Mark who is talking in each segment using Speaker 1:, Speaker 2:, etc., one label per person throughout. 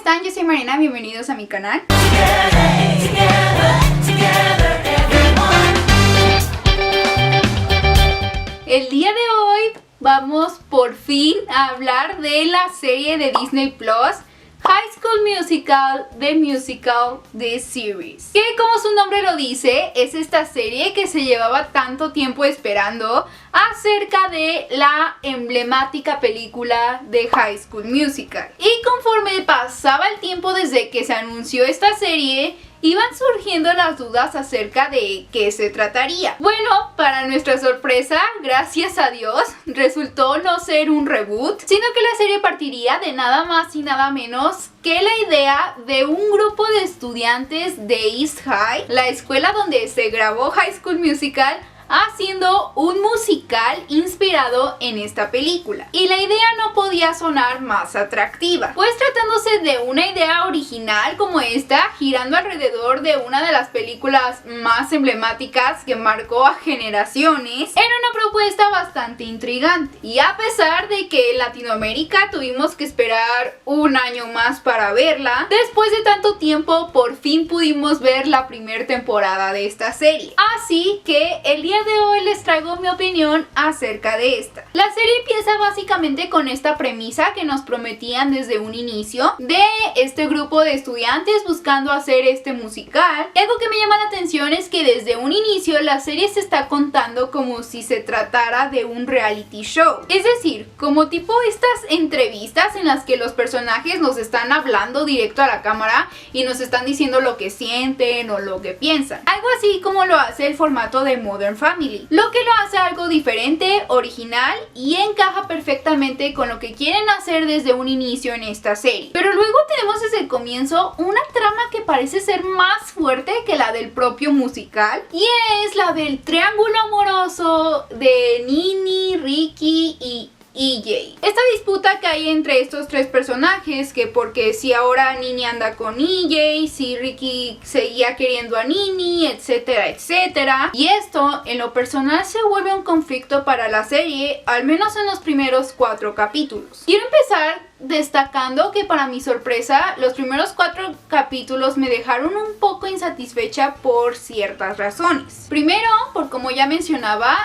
Speaker 1: están? Yo soy Mariana, bienvenidos a mi canal. El día de hoy vamos por fin a hablar de la serie de Disney Plus, High School Musical, The Musical, The Series. Que como su nombre lo dice, es esta serie que se llevaba tanto tiempo esperando acerca de la emblemática película de High School Musical. Y conforme pasaba el tiempo desde que se anunció esta serie, iban surgiendo las dudas acerca de qué se trataría. Bueno, para nuestra sorpresa, gracias a Dios, resultó no ser un reboot, sino que la serie partiría de nada más y nada menos que la idea de un grupo de estudiantes de East High, la escuela donde se grabó High School Musical, haciendo un musical inspirado en esta película. Y la idea no podía sonar más atractiva, pues tratándose de una idea original como esta, girando alrededor de una de las películas más emblemáticas que marcó a generaciones, era una propuesta bastante intrigante. Y a pesar de que en Latinoamérica tuvimos que esperar un año más para verla, después de tanto tiempo por fin pudimos ver la primera temporada de esta serie. Así que el día de hoy les traigo mi opinión acerca de esta. La serie empieza básicamente con esta premisa que nos prometían desde un inicio de este grupo de estudiantes buscando hacer este musical. Y algo que me llama la atención es que desde un inicio la serie se está contando como si se tratara de un reality show. Es decir, como tipo estas entrevistas en las que los personajes nos están hablando directo a la cámara y nos están diciendo lo que sienten o lo que piensan. Algo así como lo hace el formato de Modern Family, lo que lo hace algo diferente, original y encaja perfectamente con lo que quieren hacer desde un inicio en esta serie. Pero luego tenemos desde el comienzo una trama que parece ser más fuerte que la del propio musical, y es la del triángulo amoroso de Nini, Ricky y EJ. Esta disputa que hay entre estos tres personajes, que porque si ahora Nini anda con EJ, si Ricky seguía queriendo a Nini, etcétera, etcétera. Y esto en lo personal se vuelve un conflicto para la serie, al menos en los primeros 4 capítulos. Quiero empezar destacando que para mi sorpresa los primeros 4 capítulos me dejaron un poco insatisfecha por ciertas razones. Primero, por como ya mencionaba,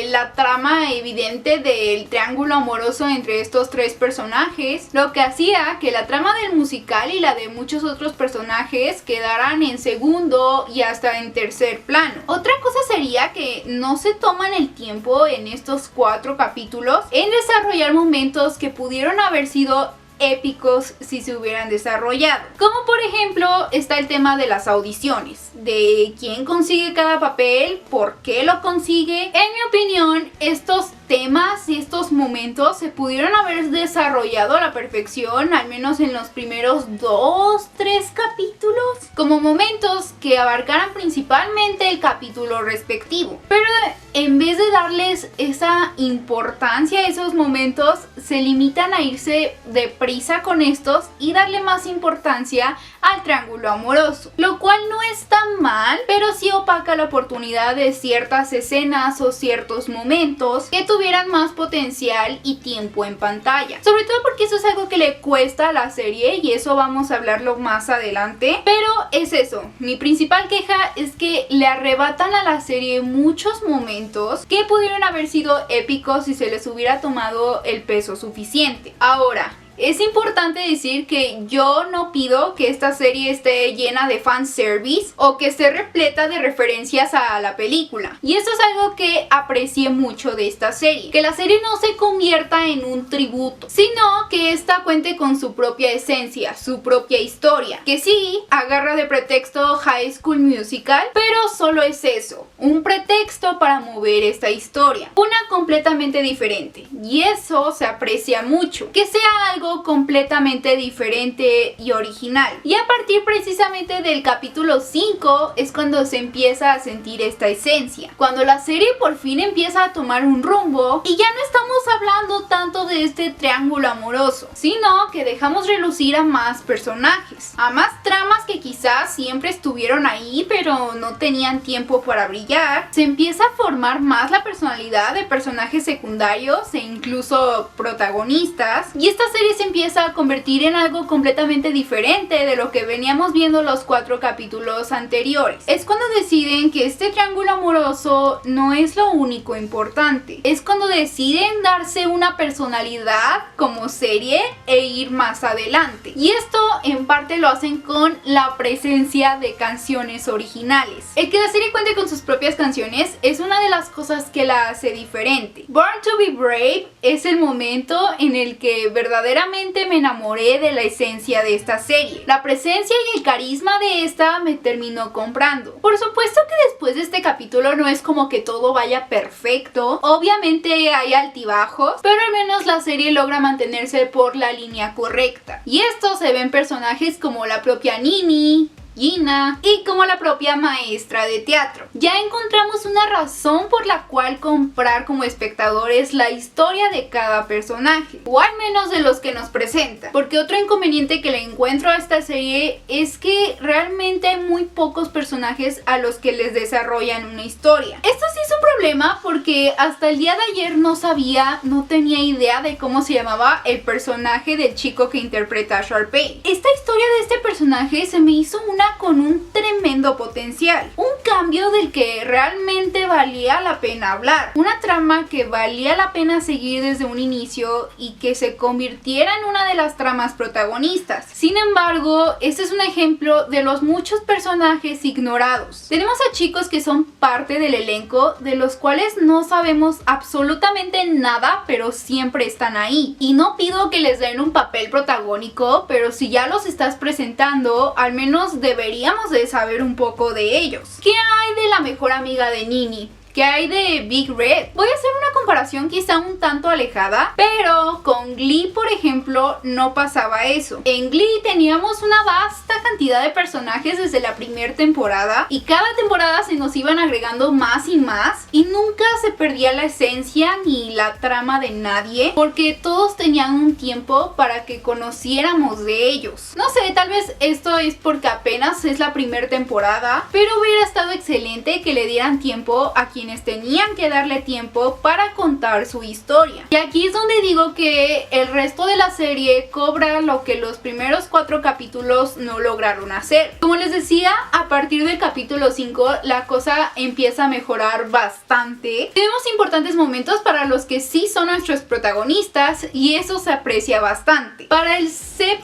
Speaker 1: la trama evidente del triángulo amoroso entre estos tres personajes, lo que hacía que la trama del musical y la de muchos otros personajes quedaran en segundo y hasta en tercer plano. Otra cosa sería que no se toman el tiempo en estos 4 capítulos en desarrollar momentos que pudieron haber sido épicos si se hubieran desarrollado, como por ejemplo está el tema de las audiciones, de quién consigue cada papel, por qué lo consigue. En mi opinión, estos temas y estos momentos se pudieron haber desarrollado a la perfección, al menos en los primeros 2-3 capítulos, como momentos que abarcaran principalmente el capítulo respectivo. Pero en vez de darles esa importancia a esos momentos, se limitan a irse deprisa con estos y darle más importancia al triángulo amoroso, lo cual no está mal, pero sí opaca la oportunidad de ciertas escenas o ciertos momentos que tuvieran más potencial y tiempo en pantalla, sobre todo porque eso es algo que le cuesta a la serie y eso vamos a hablarlo más adelante. Pero es eso, mi principal queja es que le arrebatan a la serie muchos momentos que pudieron haber sido épicos si se les hubiera tomado el peso suficiente. Ahora, es importante decir que yo no pido que esta serie esté llena de fanservice o que esté repleta de referencias a la película. Y eso es algo que aprecié mucho de esta serie. Que la serie no se convierta en un tributo, sino que esta cuente con su propia esencia, su propia historia. Que sí, agarra de pretexto High School Musical, pero solo es eso, un pretexto para mover esta historia. Una completamente diferente. Y eso se aprecia mucho. Que sea algo completamente diferente y original. Y a partir precisamente del capítulo 5 es cuando se empieza a sentir esta esencia, cuando la serie por fin empieza a tomar un rumbo y ya no estamos hablando tanto de este triángulo amoroso, sino que dejamos relucir a más personajes, a más tramas que quizás siempre estuvieron ahí pero no tenían tiempo para brillar. Se empieza a formar más la personalidad de personajes secundarios e incluso protagonistas, y esta serie se empieza a convertir en algo completamente diferente de lo que veníamos viendo los 4 capítulos anteriores. Es cuando deciden que este triángulo amoroso no es lo único importante. Es cuando deciden darse una personalidad como serie e ir más adelante. Y esto en parte lo hacen con la presencia de canciones originales. El que la serie cuente con sus propias canciones es una de las cosas que la hace diferente. Born to be Brave es el momento en el que verdaderamente me enamoré de la esencia de esta serie. La presencia y el carisma de esta me terminó comprando. Por supuesto que después de este capítulo no es como que todo vaya perfecto. Obviamente hay altibajos, pero al menos la serie logra mantenerse por la línea correcta. Y esto se ve en personajes como la propia Nini, Gina y como la propia maestra de teatro. Ya encontramos una razón por la cual comprar como espectadores la historia de cada personaje, o al menos de los que nos presentan, porque otro inconveniente que le encuentro a esta serie es que realmente hay muy pocos personajes a los que les desarrollan una historia. Esto sí es un problema porque hasta el día de ayer no tenía idea de cómo se llamaba el personaje del chico que interpreta a Sharpay. Esta historia de este personaje se me hizo con un tremendo potencial, un cambio del que realmente valía la pena hablar, una trama que valía la pena seguir desde un inicio y que se convirtiera en una de las tramas protagonistas. Sin embargo, este es un ejemplo de los muchos personajes ignorados. Tenemos a chicos que son parte del elenco, de los cuales no sabemos absolutamente nada, pero siempre están ahí. Y no pido que les den un papel protagónico, pero si ya los estás presentando, al menos deberíamos de saber un poco de ellos. ¿Qué hay de la mejor amiga de Nini? ¿Qué hay de Big Red? Voy a hacer una comparación quizá un tanto alejada, pero con Glee, por ejemplo, no pasaba eso. En Glee teníamos una vasta cantidad de personajes desde la primera temporada y cada temporada se nos iban agregando más y más y nunca se perdía la esencia ni la trama de nadie porque todos tenían un tiempo para que conociéramos de ellos. No sé, tal vez esto es porque apenas es la primera temporada, pero hubiera estado excelente que le dieran tiempo a quienes tenían que darle tiempo para contar su historia. Y aquí es donde digo que el resto de la serie cobra lo que los primeros 4 capítulos no lograron hacer. Como les decía, a partir del capítulo 5 la cosa empieza a mejorar bastante. Tenemos importantes momentos para los que sí son nuestros protagonistas y eso se aprecia bastante. Para el 7º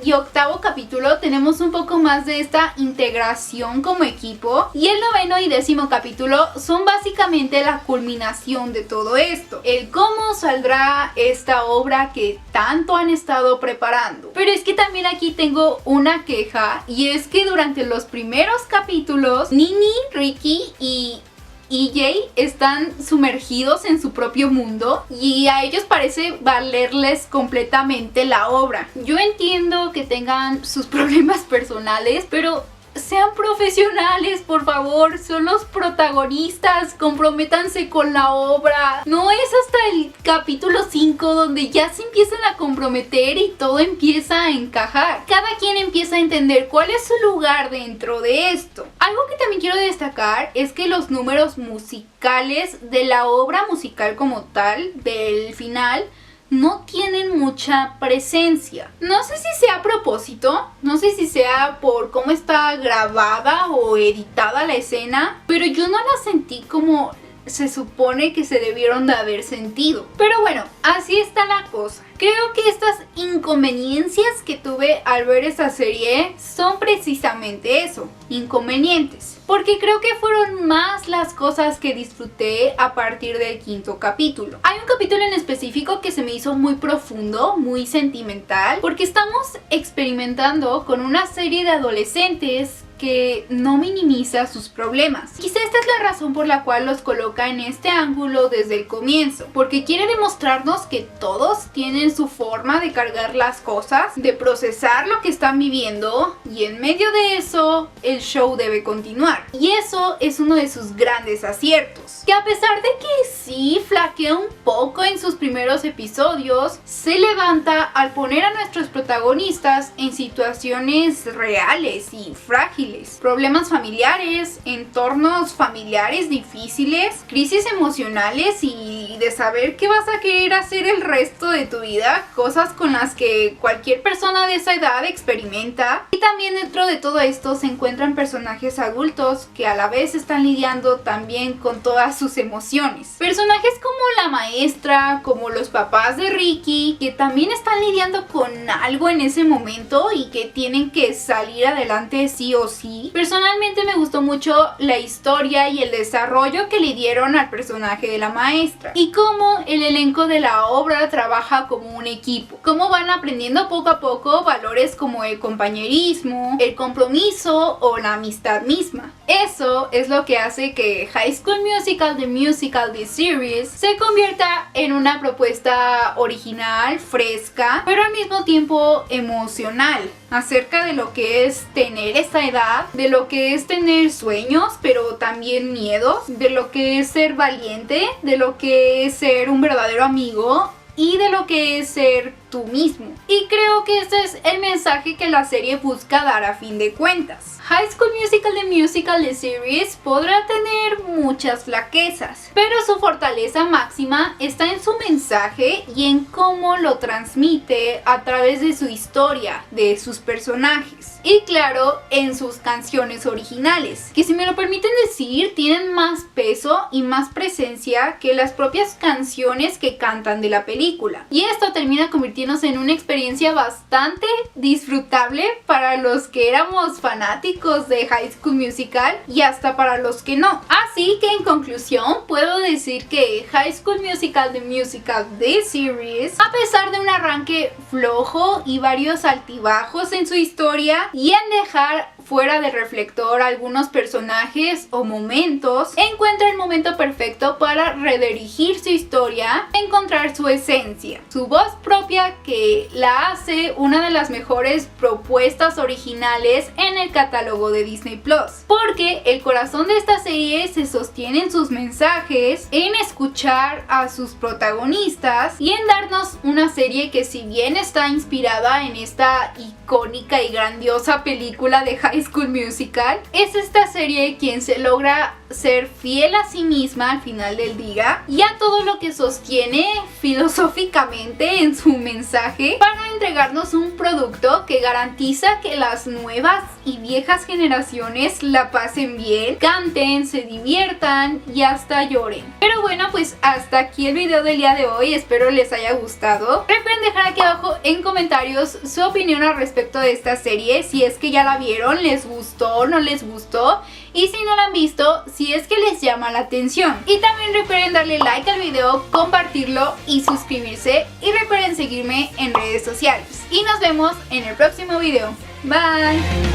Speaker 1: y 8º capítulo tenemos un poco más de esta integración como equipo y el 9º y 10º capítulo son básicamente la culminación de todo esto, el cómo saldrá esta obra que tanto han estado preparando. Pero es que también aquí tengo una queja y es que durante los primeros capítulos Nini, Ricky y EJ están sumergidos en su propio mundo y a ellos parece valerles completamente la obra. Yo entiendo que tengan sus problemas personales, pero sean profesionales, por favor, son los protagonistas, comprométanse con la obra. No es hasta el capítulo 5 donde ya se empiezan a comprometer y todo empieza a encajar. Cada quien empieza a entender cuál es su lugar dentro de esto. Algo que también quiero destacar es que los números musicales de la obra musical como tal, del final, no tienen mucha presencia. No sé si sea a propósito, no sé si sea por cómo está grabada o editada la escena, pero yo no la sentí como se supone que se debieron de haber sentido. Pero bueno, así está la cosa. Creo que estas inconveniencias que tuve al ver esta serie son precisamente eso, inconvenientes. Porque creo que fueron más las cosas que disfruté a partir del 5º capítulo. Hay un capítulo en específico que se me hizo muy profundo, muy sentimental, porque estamos experimentando con una serie de adolescentes que no minimiza sus problemas. Quizá esta es la razón por la cual los coloca en este ángulo desde el comienzo, porque quiere demostrarnos que todos tienen su forma de cargar las cosas, de procesar lo que están viviendo, y en medio de eso el show debe continuar. Y eso es uno de sus grandes aciertos, que a pesar de que sí flaquea un poco en sus primeros episodios, se levanta al poner a nuestros protagonistas en situaciones reales y frágiles. difíciles, problemas familiares, entornos familiares difíciles, crisis emocionales y de saber qué vas a querer hacer el resto de tu vida, cosas con las que cualquier persona de esa edad experimenta. Y también dentro de todo esto se encuentran personajes adultos que a la vez están lidiando también con todas sus emociones. Personajes como la maestra, como los papás de Ricky, que también están lidiando con algo en ese momento y que tienen que salir adelante sí o sí. Personalmente me gustó mucho la historia y el desarrollo que le dieron al personaje de la maestra y cómo el elenco de la obra trabaja como un equipo, cómo van aprendiendo poco a poco valores como el compañerismo, el compromiso o la amistad misma. Eso es lo que hace que High School Musical, The Musical, The Series se convierta en una propuesta original, fresca, pero al mismo tiempo emocional, acerca de lo que es tener esta edad, de lo que es tener sueños, pero también miedos, de lo que es ser valiente, de lo que es ser un verdadero amigo y de lo que es ser tú mismo. Y creo que este es el mensaje que la serie busca dar a fin de cuentas. High School Musical, The Musical, The Series podrá tener muchas flaquezas, pero su fortaleza máxima está en su mensaje y en cómo lo transmite a través de su historia, de sus personajes y claro, en sus canciones originales, que si me lo permiten decir, tienen más peso y más presencia que las propias canciones que cantan de la película. Y esto termina convirtiéndose en una experiencia bastante disfrutable para los que éramos fanáticos de High School Musical y hasta para los que no. Así que en conclusión puedo decir que High School Musical, The Musical, The Series, a pesar de un arranque flojo y varios altibajos en su historia y en dejar fuera de reflector algunos personajes o momentos, encuentra el momento perfecto para redirigir su historia, encontrar su esencia, su voz propia que la hace una de las mejores propuestas originales en el catálogo de Disney Plus, porque el corazón de esta serie se sostiene en sus mensajes, en escuchar a sus protagonistas y en darnos una serie que, si bien está inspirada en esta icónica y grandiosa película de High School Musical, es esta serie quien se logra ser fiel a sí misma al final del día y a todo lo que sostiene filosóficamente en su mensaje para entregarnos un producto que garantiza que las nuevas y viejas generaciones la pasen bien, canten, se diviertan y hasta lloren. Pero bueno, pues hasta aquí el video del día de hoy, espero les haya gustado. Recuerden dejar aquí abajo en comentarios su opinión al respecto de esta serie, si es que ya la vieron, les gustó, no les gustó, y si no la han visto, si es que les llama la atención. Y también recuerden darle like al video, compartirlo y suscribirse, y recuerden seguirme en redes sociales. Y nos vemos en el próximo video. Bye.